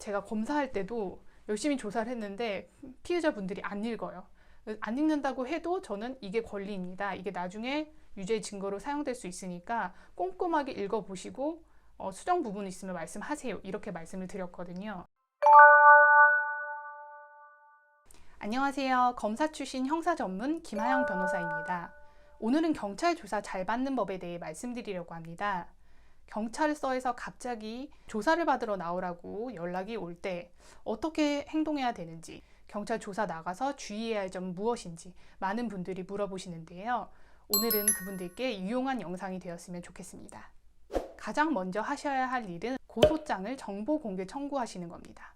제가 검사할 때도 열심히 조사를 했는데 피해자분들이 안 읽어요. 안 읽는다고 해도 저는 이게 권리입니다. 이게 나중에 유죄 증거로 사용될 수 있으니까 꼼꼼하게 읽어보시고 수정 부분 있으면 말씀하세요. 이렇게 말씀을 드렸거든요. 안녕하세요. 검사 출신 형사 전문 김하영 변호사입니다. 오늘은 경찰 조사 잘 받는 법에 대해 말씀드리려고 합니다. 경찰서에서 갑자기 조사를 받으러 나오라고 연락이 올 때 어떻게 행동해야 되는지, 경찰 조사 나가서 주의해야 할 점은 무엇인지 많은 분들이 물어보시는데요. 오늘은 그분들께 유용한 영상이 되었으면 좋겠습니다. 가장 먼저 하셔야 할 일은 고소장을 정보공개 청구하시는 겁니다.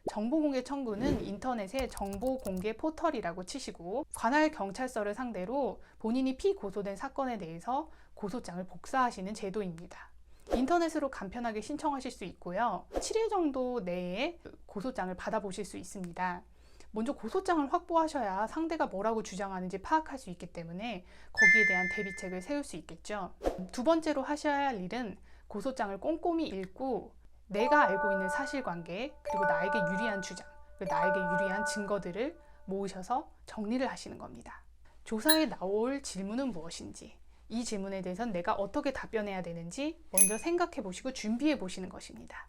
정보공개 청구는 인터넷에 정보공개 포털이라고 치시고 관할 경찰서를 상대로 본인이 피고소된 사건에 대해서 고소장을 복사하시는 제도입니다. 인터넷으로 간편하게 신청하실 수 있고요. 7일 정도 내에 고소장을 받아보실 수 있습니다. 먼저 고소장을 확보하셔야 상대가 뭐라고 주장하는지 파악할 수 있기 때문에 거기에 대한 대비책을 세울 수 있겠죠. 두 번째로 하셔야 할 일은 고소장을 꼼꼼히 읽고 내가 알고 있는 사실관계, 그리고 나에게 유리한 주장, 나에게 유리한 증거들을 모으셔서 정리를 하시는 겁니다. 조사에 나올 질문은 무엇인지, 이 질문에 대해서는 내가 어떻게 답변해야 되는지 먼저 생각해 보시고 준비해 보시는 것입니다.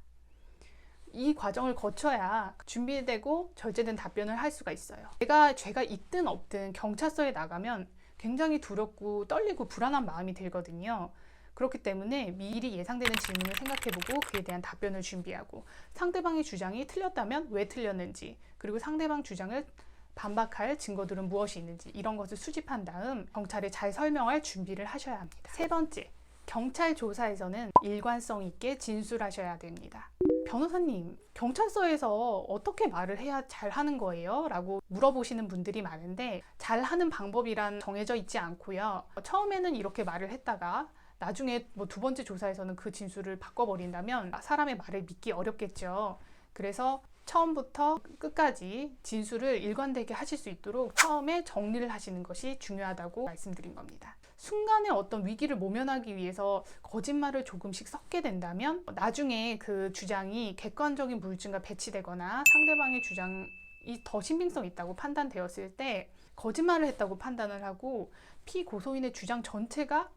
이 과정을 거쳐야 준비되고 절제된 답변을 할 수가 있어요. 내가 죄가 있든 없든 경찰서에 나가면 굉장히 두렵고 떨리고 불안한 마음이 들거든요. 그렇기 때문에 미리 예상되는 질문을 생각해보고 그에 대한 답변을 준비하고, 상대방의 주장이 틀렸다면 왜 틀렸는지, 그리고 상대방 주장을 반박할 증거들은 무엇이 있는지, 이런 것을 수집한 다음 경찰에 잘 설명할 준비를 하셔야 합니다. 세 번째, 경찰 조사에서는 일관성 있게 진술하셔야 됩니다. 변호사님, 경찰서에서 어떻게 말을 해야 잘하는 거예요? 라고 물어보시는 분들이 많은데, 잘하는 방법이란 정해져 있지 않고요. 처음에는 이렇게 말을 했다가 나중에 두 번째 조사에서는 그 진술을 바꿔버린다면 사람의 말을 믿기 어렵겠죠. 그래서 처음부터 끝까지 진술을 일관되게 하실 수 있도록 처음에 정리를 하시는 것이 중요하다고 말씀드린 겁니다. 순간에 어떤 위기를 모면하기 위해서 거짓말을 조금씩 섞게 된다면 나중에 그 주장이 객관적인 물증과 배치되거나 상대방의 주장이 더 신빙성 있다고 판단되었을 때 거짓말을 했다고 판단을 하고 피고소인의 주장 전체가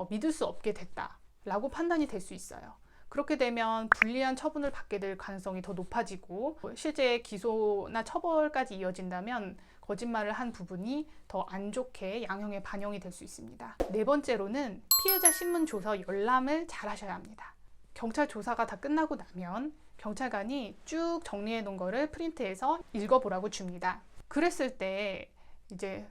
믿을 수 없게 됐다라고 판단이 될 수 있어요. 그렇게 되면 불리한 처분을 받게 될 가능성이 더 높아지고, 실제 기소나 처벌까지 이어진다면 거짓말을 한 부분이 더 안 좋게 양형에 반영이 될 수 있습니다. 네 번째로는 피해자 신문 조서 열람을 잘 하셔야 합니다. 경찰 조사가 다 끝나고 나면 경찰관이 쭉 정리해 놓은 거를 프린트해서 읽어보라고 줍니다. 그랬을 때 이제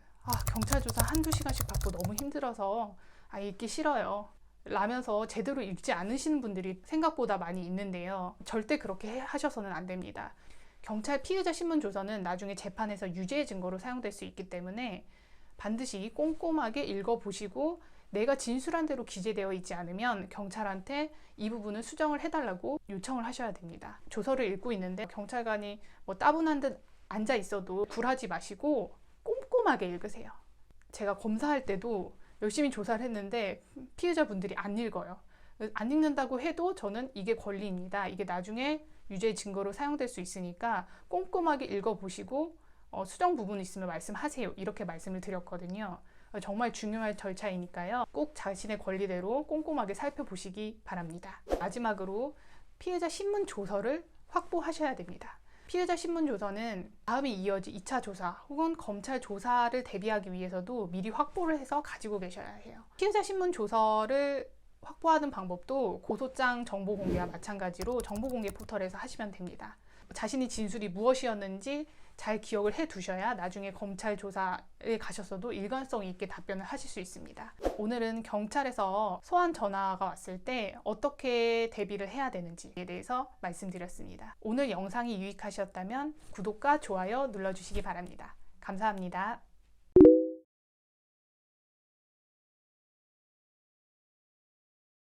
경찰 조사 한두 시간씩 받고 너무 힘들어서 읽기 싫어요 라면서 제대로 읽지 않으시는 분들이 생각보다 많이 있는데요. 절대 그렇게 하셔서는 안 됩니다. 경찰 피해자 신문 조서는 나중에 재판에서 유죄의 증거로 사용될 수 있기 때문에 반드시 꼼꼼하게 읽어보시고, 내가 진술한 대로 기재되어 있지 않으면 경찰한테 이 부분을 수정을 해달라고 요청을 하셔야 됩니다. 조서를 읽고 있는데 경찰관이 따분한 듯 앉아 있어도 굴하지 마시고 꼼꼼하게 읽으세요. 제가 검사할 때도 열심히 조사를 했는데 피해자분들이 안 읽어요. 안 읽는다고 해도 저는 이게 권리입니다. 이게 나중에 유죄 증거로 사용될 수 있으니까 꼼꼼하게 읽어보시고 수정 부분 있으면 말씀하세요. 이렇게 말씀을 드렸거든요. 정말 중요한 절차이니까요. 꼭 자신의 권리대로 꼼꼼하게 살펴보시기 바랍니다. 마지막으로 피해자 신문 조서를 확보하셔야 됩니다. 피해자 신문 조서는 다음에 이어질 2차 조사 혹은 검찰 조사를 대비하기 위해서도 미리 확보를 해서 가지고 계셔야 해요. 피해자 신문 조서를 확보하는 방법도 고소장 정보 공개와 마찬가지로 정보 공개 포털에서 하시면 됩니다. 자신이 진술이 무엇이었는지 잘 기억을 해 두셔야 나중에 검찰 조사에 가셔서도 일관성 있게 답변을 하실 수 있습니다. 오늘은 경찰에서 소환 전화가 왔을 때 어떻게 대비를 해야 되는지에 대해서 말씀드렸습니다. 오늘 영상이 유익하셨다면 구독과 좋아요 눌러주시기 바랍니다. 감사합니다.